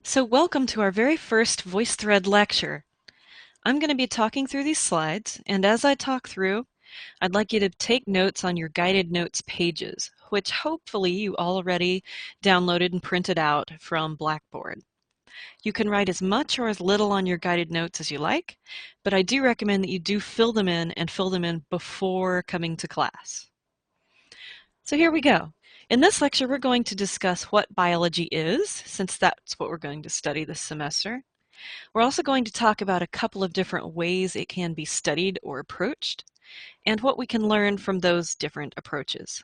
So welcome to our very first VoiceThread lecture. I'm going to be talking through these slides, and as I talk through, I'd like you to take notes on your guided notes pages, which hopefully you already downloaded and printed out from Blackboard. You can write as much or as little on your guided notes as you like, but I do recommend that you do fill them in and fill them in before coming to class. So here we go. In this lecture, we're going to discuss what biology is, since that's what we're going to study this semester. We're also going to talk about a couple of different ways it can be studied or approached, and what we can learn from those different approaches.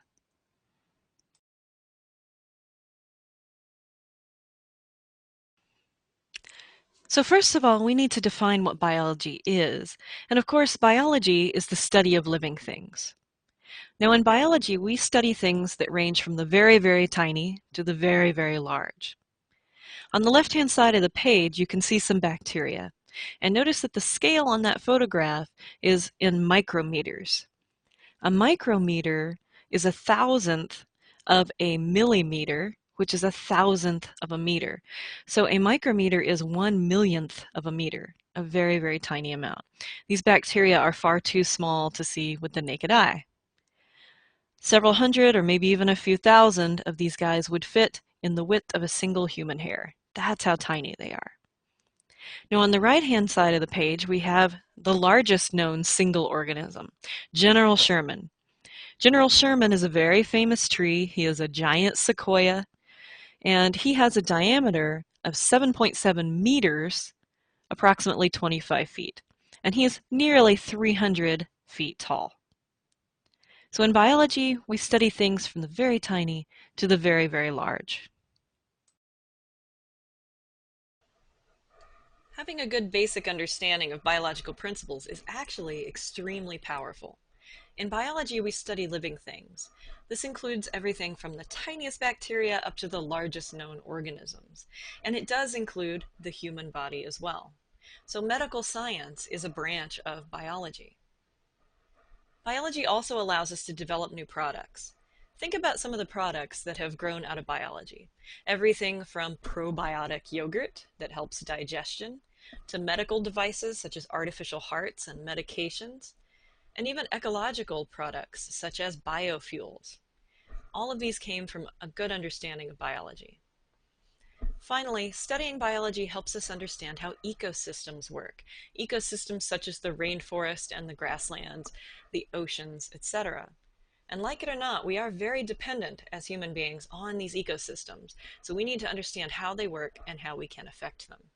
So first of all, we need to define what biology is. And of course, biology is the study of living things. Now in biology, we study things that range from the very, very tiny to the very, very large. On the left-hand side of the page, you can see some bacteria. And notice that the scale on that photograph is in micrometers. A micrometer is 1,000th of a millimeter, which is 1,000th of a meter. So a micrometer is 1/1,000,000th of a meter, a very, very tiny amount. These bacteria are far too small to see with the naked eye. Several hundred or maybe even a few thousand of these guys would fit in the width of a single human hair. That's how tiny they are. Now on the right-hand side of the page, we have the largest known single organism, General Sherman. General Sherman is a very famous tree. He is a giant sequoia, and he has a diameter of 7.7 meters, approximately 25 feet. And he is nearly 300 feet tall. So in biology, we study things from the very tiny to the very, very large. Having a good basic understanding of biological principles is actually extremely powerful. In biology, we study living things. This includes everything from the tiniest bacteria up to the largest known organisms. And it does include the human body as well. So medical science is a branch of biology. Biology also allows us to develop new products. Think about some of the products that have grown out of biology. Everything from probiotic yogurt that helps digestion, to medical devices such as artificial hearts and medications, and even ecological products such as biofuels. All of these came from a good understanding of biology. Finally, studying biology helps us understand how ecosystems work. Ecosystems such as the rainforest and the grasslands, the oceans, etc. And like it or not, we are very dependent as human beings on these ecosystems. So we need to understand how they work and how we can affect them.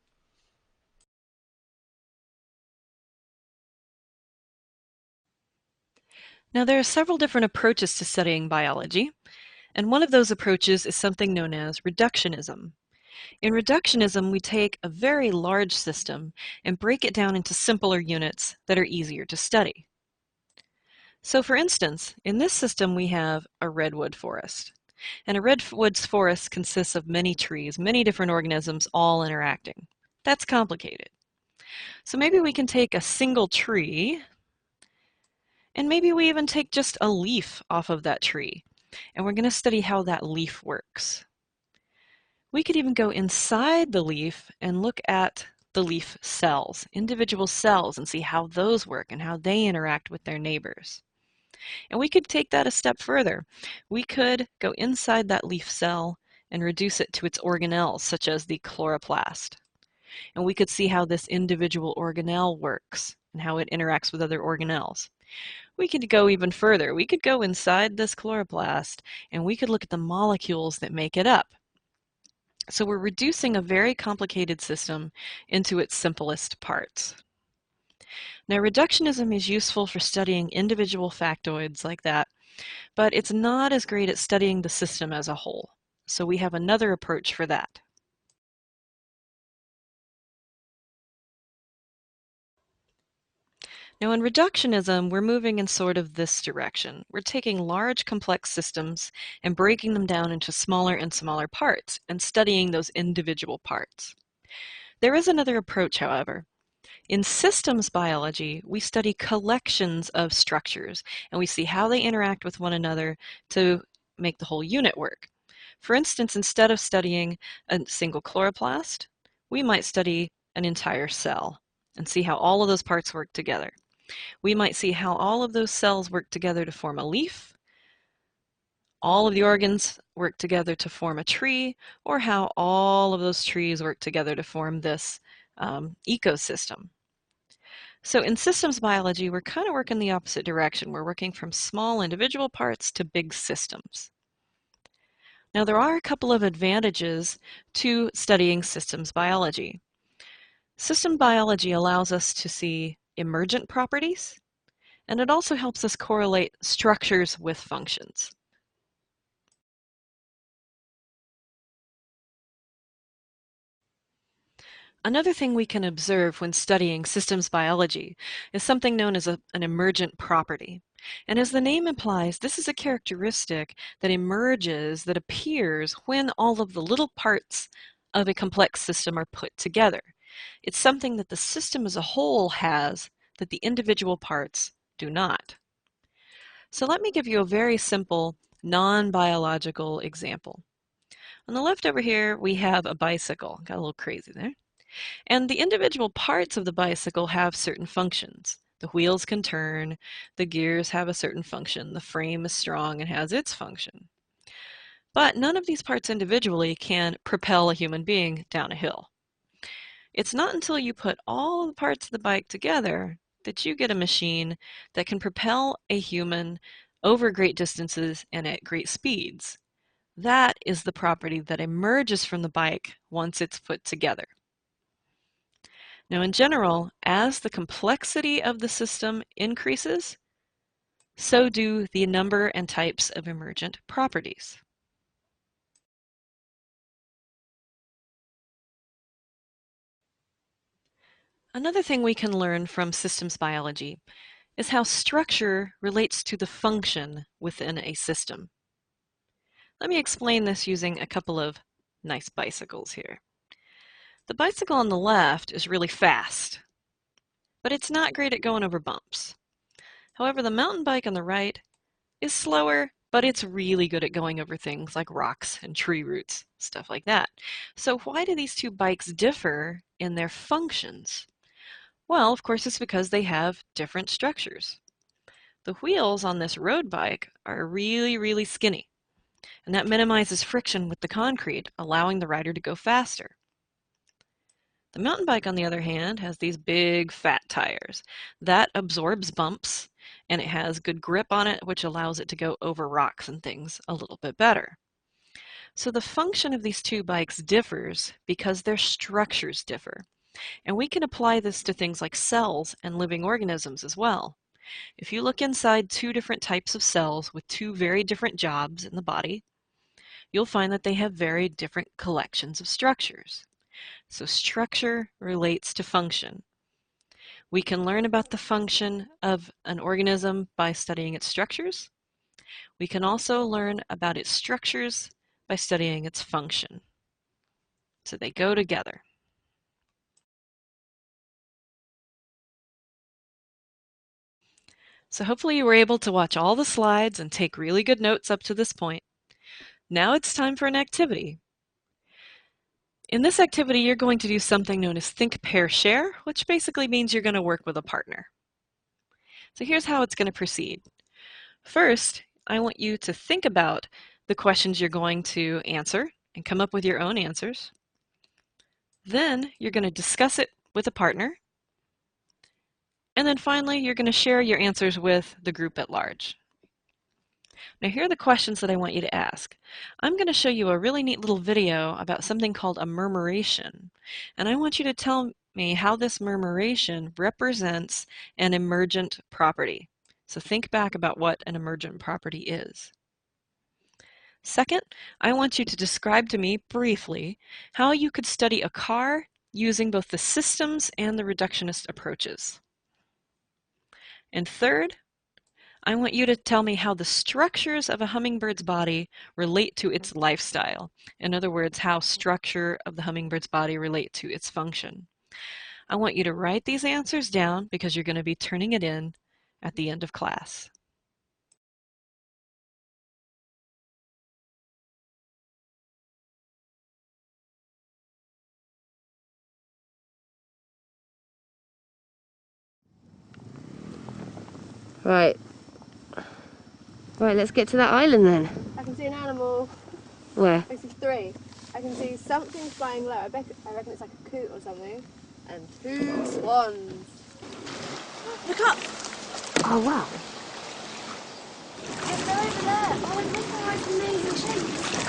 Now there are several different approaches to studying biology, and one of those approaches is something known as reductionism. In reductionism, we take a very large system and break it down into simpler units that are easier to study. So for instance, in this system we have a redwood forest. And a redwood forest consists of many trees, many different organisms all interacting. That's complicated. So maybe we can take a single tree, and maybe we even take just a leaf off of that tree. And we're going to study how that leaf works. We could even go inside the leaf and look at the leaf cells, individual cells, and see how those work and how they interact with their neighbors. And we could take that a step further. We could go inside that leaf cell and reduce it to its organelles, such as the chloroplast. And we could see how this individual organelle works and how it interacts with other organelles. We could go even further. We could go inside this chloroplast and we could look at the molecules that make it up. So we're reducing a very complicated system into its simplest parts. Now, reductionism is useful for studying individual factoids like that, but it's not as great at studying the system as a whole. So we have another approach for that. Now in reductionism, we're moving in sort of this direction. We're taking large complex systems and breaking them down into smaller and smaller parts and studying those individual parts. There is another approach, however. In systems biology, we study collections of structures and we see how they interact with one another to make the whole unit work. For instance, instead of studying a single chloroplast, We might study an entire cell and see how all of those parts work together. We might see how all of those cells work together to form a leaf, all of the organs work together to form a tree, or how all of those trees work together to form this ecosystem. So in systems biology, we're kind of working the opposite direction. We're working from small individual parts to big systems. Now, there are a couple of advantages to studying systems biology. System biology allows us to see emergent properties, and it also helps us correlate structures with functions. Another thing we can observe when studying systems biology is something known as an emergent property. And as the name implies, this is a characteristic that emerges, that appears when all of the little parts of a complex system are put together. It's something that the system as a whole has that the individual parts do not. So let me give you a very simple non-biological example. On the left over here, we have a bicycle. Got a little crazy there. And the individual parts of the bicycle have certain functions. The wheels can turn, the gears have a certain function, the frame is strong and has its function. But none of these parts individually can propel a human being down a hill. It's not until you put all the parts of the bike together that you get a machine that can propel a human over great distances and at great speeds. That is the property that emerges from the bike once it's put together. Now, in general, as the complexity of the system increases, so do the number and types of emergent properties. Another thing we can learn from systems biology is how structure relates to the function within a system. Let me explain this using a couple of nice bicycles here. The bicycle on the left is really fast, but it's not great at going over bumps. However, the mountain bike on the right is slower, but it's really good at going over things like rocks and tree roots, stuff like that. So why do these two bikes differ in their functions? Well, of course, it's because they have different structures. The wheels on this road bike are really, really skinny, and that minimizes friction with the concrete, allowing the rider to go faster. The mountain bike, on the other hand, has these big fat tires. That absorbs bumps, and it has good grip on it, which allows it to go over rocks and things a little bit better. So the function of these two bikes differs because their structures differ. And we can apply this to things like cells and living organisms as well. If you look inside two different types of cells with two very different jobs in the body, you'll find that they have very different collections of structures. So structure relates to function. We can learn about the function of an organism by studying its structures. We can also learn about its structures by studying its function. So they go together. So hopefully you were able to watch all the slides and take really good notes up to this point. Now it's time for an activity. In this activity, you're going to do something known as think, pair, share, which basically means you're going to work with a partner. So here's how it's going to proceed. First, I want you to think about the questions you're going to answer and come up with your own answers. Then you're going to discuss it with a partner. And then finally, you're going to share your answers with the group at large. Now, here are the questions that I want you to ask. I'm going to show you a really neat little video about something called a murmuration. And I want you to tell me how this murmuration represents an emergent property. So think back about what an emergent property is. Second, I want you to describe to me briefly how you could study a car using both the systems and the reductionist approaches. And third, I want you to tell me how the structures of a hummingbird's body relate to its lifestyle. In other words, how structure of the hummingbird's body relate to its function. I want you to write these answers down because you're going to be turning it in at the end of class. Right. Right, let's get to that island then. I can see an animal. Where? I see three. I can see something flying low. I reckon it's like a coot or something. And two swans. Look up! Oh, wow. Yes, they're over there. Oh, and look at those amazing shapes.